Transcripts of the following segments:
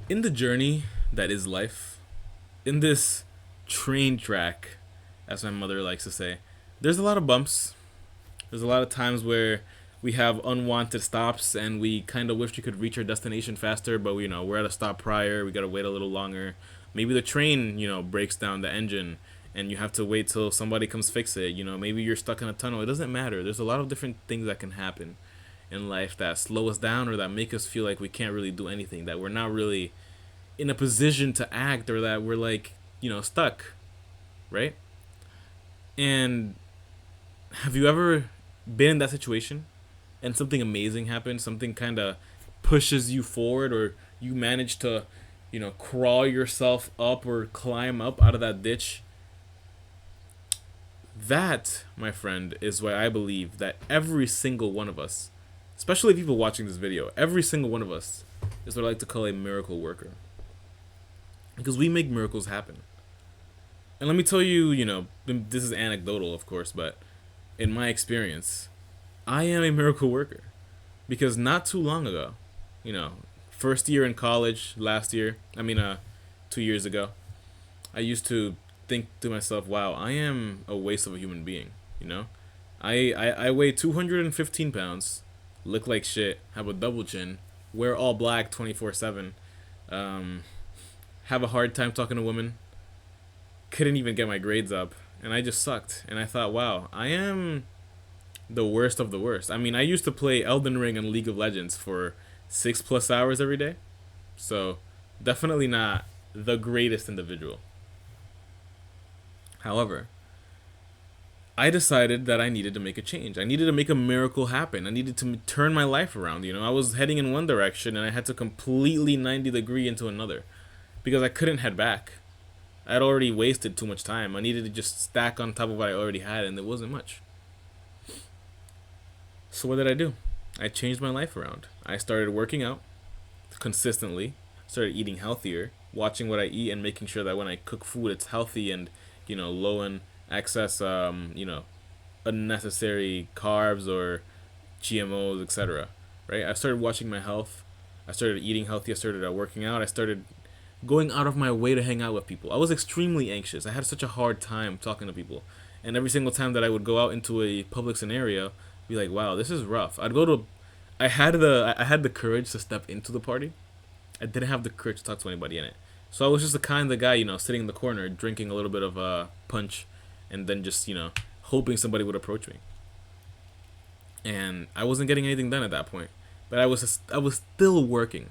In the journey that is life, in this train track, as my mother likes to say, there's a lot of bumps. There's a lot of times where we have unwanted stops and we kind of wish we could reach our destination faster, but we're at a stop prior. We gotta wait a little longer. Maybe the train breaks down the engine and you have to wait till somebody comes fix it. Maybe you're stuck in a tunnel. It doesn't matter. There's a lot of different things that can happen in life that slow us down or that make us feel like we can't really do anything, that we're not really in a position to act, or that we're like stuck, right? And have you ever been in that situation and something amazing happens, something kind of pushes you forward, or you manage to crawl yourself up or climb up out of that ditch? That, my friend, is why I believe that every single one of us, especially people watching this video, every single one of us is what I like to call a miracle worker, because we make miracles happen. And let me tell you, this is anecdotal, of course, but in my experience, I am a miracle worker. Because not too long ago, you know, first year in college, last year, 2 years ago, I used to think to myself, wow, I am a waste of a human being, you know? I weigh 215 pounds, look like shit, have a double chin, wear all black 24/7, um, have a hard time talking to women, couldn't even get my grades up, and I just sucked. And I thought, wow, I am the worst of the worst. I used to play Elden Ring and League of Legends for 6+ hours every day, so definitely not the greatest individual. However, I decided that I needed to make a change. I needed to make a miracle happen. I needed to turn my life around. I was heading in one direction and I had to completely 90 degree into another because I couldn't head back. I'd already wasted too much time. I needed to just stack on top of what I already had, and it wasn't much. So what did I do? I changed my life around. I started working out consistently, started eating healthier, watching what I eat and making sure that when I cook food it's healthy and, low in excess unnecessary carbs or GMOs, etc. Right? I started watching my health. I started eating healthy. I started working out. I started going out of my way to hang out with people. I was extremely anxious. I had such a hard time talking to people. And every single time that I would go out into a public scenario, be like, wow, this is rough. I had the courage to step into the party. I didn't have the courage to talk to anybody in it. So I was just the kind of guy, sitting in the corner, drinking a little bit of punch, and then just, hoping somebody would approach me. And I wasn't getting anything done at that point. But I was still working.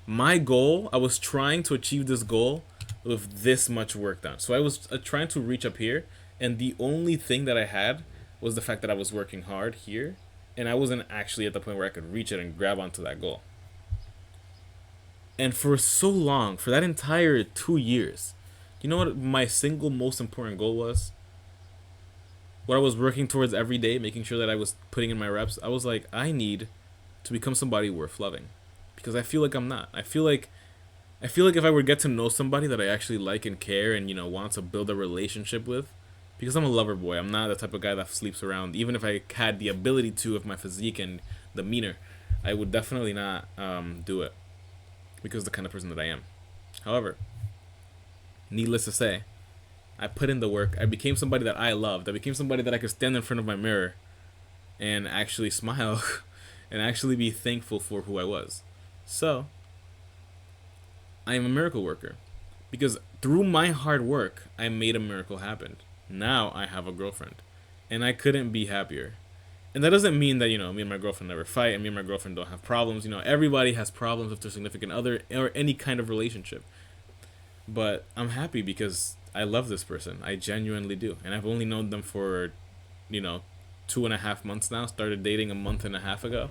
My goal, I was trying to achieve this goal with this much work done. So I was trying to reach up here, and the only thing that I had was the fact that I was working hard here, and I wasn't actually at the point where I could reach it and grab onto that goal. And for so long, for that entire 2 years, you know what my single most important goal was? What I was working towards every day, making sure that I was putting in my reps. I was like, I need to become somebody worth loving, because I feel like I'm not. I feel like if I were to get to know somebody that I actually like and care and want to build a relationship with, because I'm a lover boy. I'm not the type of guy that sleeps around. Even if I had the ability to, with my physique and demeanor, I would definitely not do it because of the kind of person that I am. However, needless to say, I put in the work. I became somebody that I loved. I became somebody that I could stand in front of my mirror and actually smile and actually be thankful for who I was. So, I am a miracle worker because through my hard work, I made a miracle happen. Now I have a girlfriend, and I couldn't be happier. And that doesn't mean that me and my girlfriend never fight, and me and my girlfriend don't have problems. Everybody has problems with their significant other or any kind of relationship. But I'm happy because I love this person. I genuinely do, and I've only known them for, you know, 2.5 months now. Started dating a month and a half ago,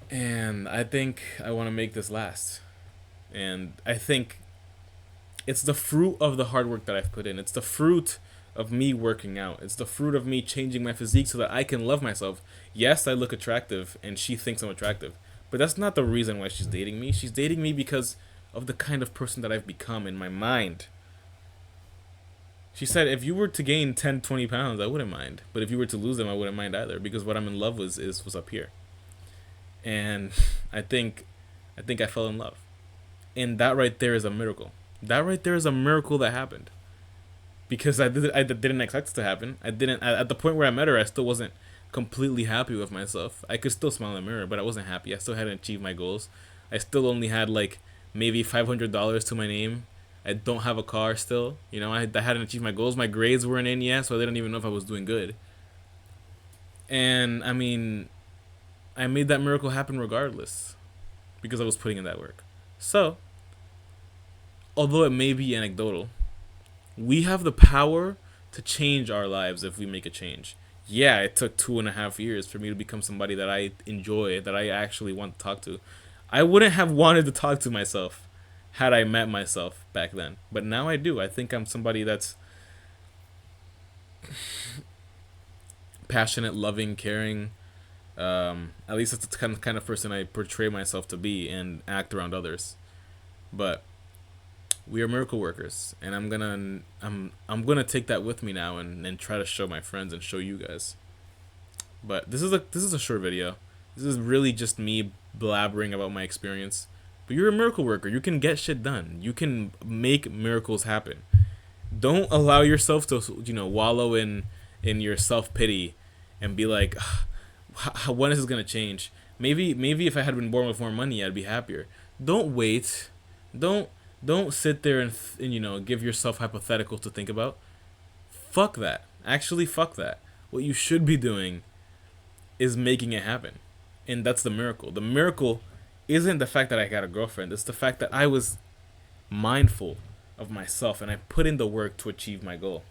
and I think I want to make this last. And I think it's the fruit of the hard work that I've put in. It's the fruit of me working out. It's the fruit of me changing my physique so that I can love myself. Yes, I look attractive and she thinks I'm attractive, but that's not the reason why she's dating me. She's dating me because of the kind of person that I've become in my mind. She said if you were to gain 10, 20 pounds, I wouldn't mind. But if you were to lose them, I wouldn't mind either, because what I'm in love with is was up here. And I think I fell in love. And that right there is a miracle. That right there is a miracle that happened. Because I didn't expect it to happen. I didn't at the point where I met her. I still wasn't completely happy with myself. I could still smile in the mirror, but I wasn't happy. I still hadn't achieved my goals. I still only had like maybe $500 to my name. I don't have a car still. You know, I hadn't achieved my goals. My grades weren't in yet, so I didn't even know if I was doing good. And I mean, I made that miracle happen regardless because I was putting in that work. So, although it may be anecdotal, we have the power to change our lives if we make a change. Yeah, it took 2.5 years for me to become somebody that I enjoy, that I actually want to talk to. I wouldn't have wanted to talk to myself had I met myself back then. But now I do. I think I'm somebody that's passionate, loving, caring. At least that's the kind of person I portray myself to be and act around others. But we are miracle workers, and I'm gonna take that with me now and try to show my friends and show you guys. But this is a short video. This is really just me blabbering about my experience. But you're a miracle worker. You can get shit done. You can make miracles happen. Don't allow yourself to wallow in your self pity and be like, when is this gonna change? Maybe if I had been born with more money, I'd be happier. Don't wait. Don't don't sit there and give yourself hypotheticals to think about. Fuck that. Actually, fuck that. What you should be doing is making it happen, and that's the miracle. The miracle isn't the fact that I got a girlfriend. It's the fact that I was mindful of myself and I put in the work to achieve my goal.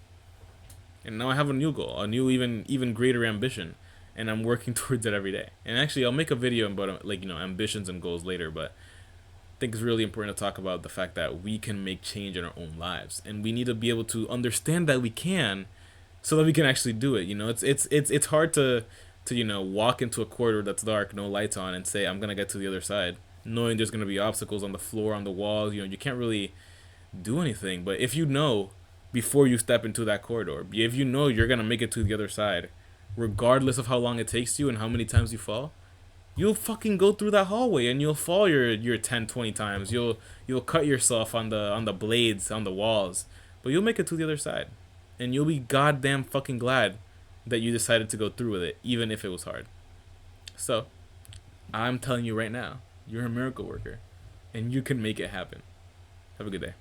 And now I have a new goal, a new even greater ambition, and I'm working towards it every day. And actually, I'll make a video about ambitions and goals later, but I think it's really important to talk about the fact that we can make change in our own lives, and we need to be able to understand that we can, so that we can actually do it. It's hard to walk into a corridor that's dark, no lights on, and say I'm gonna get to the other side, knowing there's gonna be obstacles on the floor, on the walls. You can't really do anything. But if you know before you step into that corridor, if you know you're gonna make it to the other side, regardless of how long it takes you and how many times you fall, you'll fucking go through that hallway and you'll fall your 10, 20 times. You'll cut yourself on the blades on the walls, but you'll make it to the other side, and you'll be goddamn fucking glad that you decided to go through with it, even if it was hard. So, I'm telling you right now, you're a miracle worker, and you can make it happen. Have a good day.